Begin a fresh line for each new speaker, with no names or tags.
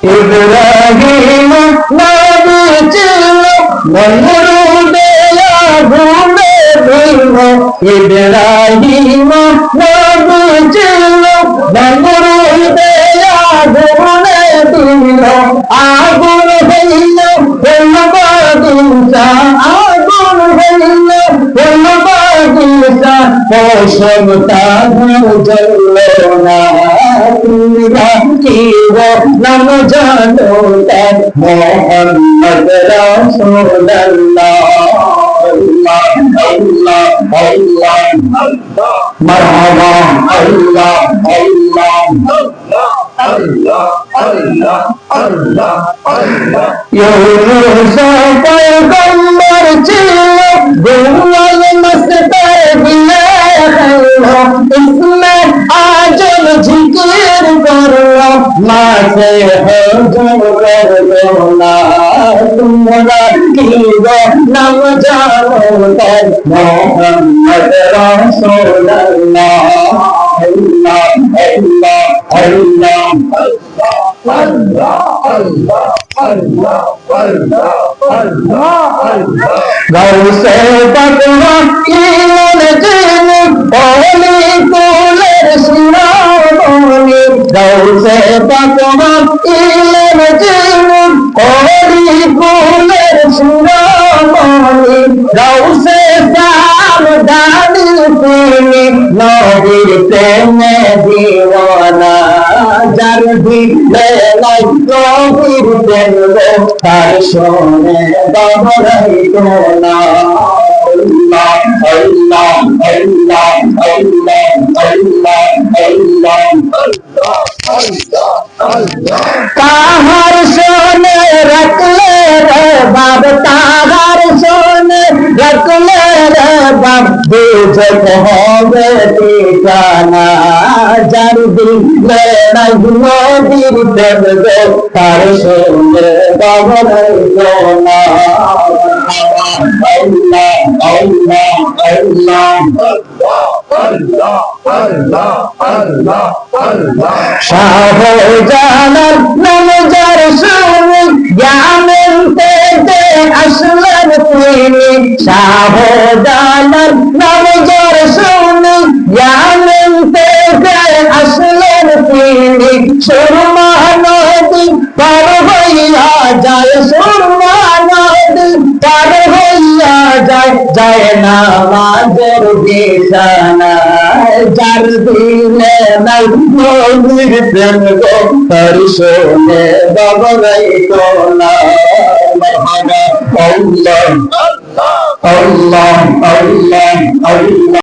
ইব্রাহিম নবী ছিল নমরুদে আগুনে দিল। ইব্রাহিম নবী ছিল নমরুদে আগুনে দিল। আগুন হইল হইল বাগিচা, আগুন হইল হইল বাগিচা, পশম তাহার জ্বলল না। তুমিরা কি নাম জানো তার মোহাম্মদ রাসূলুল্লাহ। আল্লাহ আল্লাহ আল্লাহ মারহাবা আল্লাহ আল্লাহ আল্লাহ আল্লাহ আল্লাহ আল্লাহ। ইউনূস পয়গম্বর ছিল গোয়াল মস্তার বিলায় হলো। ইসমাঈল আজম জিকির করলো, মাঝে হজম করলো না। তোমরা কি নাম জানো তার মোহাম্মদ রাসূলুল্লাহ। আল্লাহ আল্লাহ আল্লাহ আল্লাহ আল্লাহ আল্লাহ আল্লাহ আল্লাহ আল্লাহ। গাউসে পাকওয়া ইলন জিন ওলি কুলের শিরোমণি। গাউসে পাকওয়া ইলন জিন ওলি কুলের শিরোমণি। গাউসে সামদানি তিনি নবীর প্রেমে দিওয়ানা। যার দিলে নাই নবীর প্রেম তার শোনে ঘবরাইতো না। আল্লাহ আল্লাহ আল্লাহ আল্লাহ আল্লাহ আল্লাহ আল্লাহ আল্লাহ। তাহার শোনে রাখলে রে বাব, তাহার শোনে রাখলে রে বাব, বুঝত হবে ঠিকানা। যার দিলে নাই নবীর প্রেম তার শোনে ঘবরাইতো না। আল্লাহ আল্লাহ আল্লাহ আল্লাহ আল্লাহ আল্লাহ আল্লাহ। শাহজালাল নাম যার শুনে ইয়ামেন থেকে আসলেন তিনি। শাহজালাল নাম যার শুনে ইয়ামেন থেকে আসলেন তিনি। সুরমা নদী পার হইয়া যায়, সুরমা নদী পার হইয়া যায়, যায় না মাঝের বিছানা। যার দিলে নাই নবীর প্রেম তার শোনে ঘবরাইতো না। মারহাবা আল্লাহ আল্লাহ আল্লাহ আল্লাহ।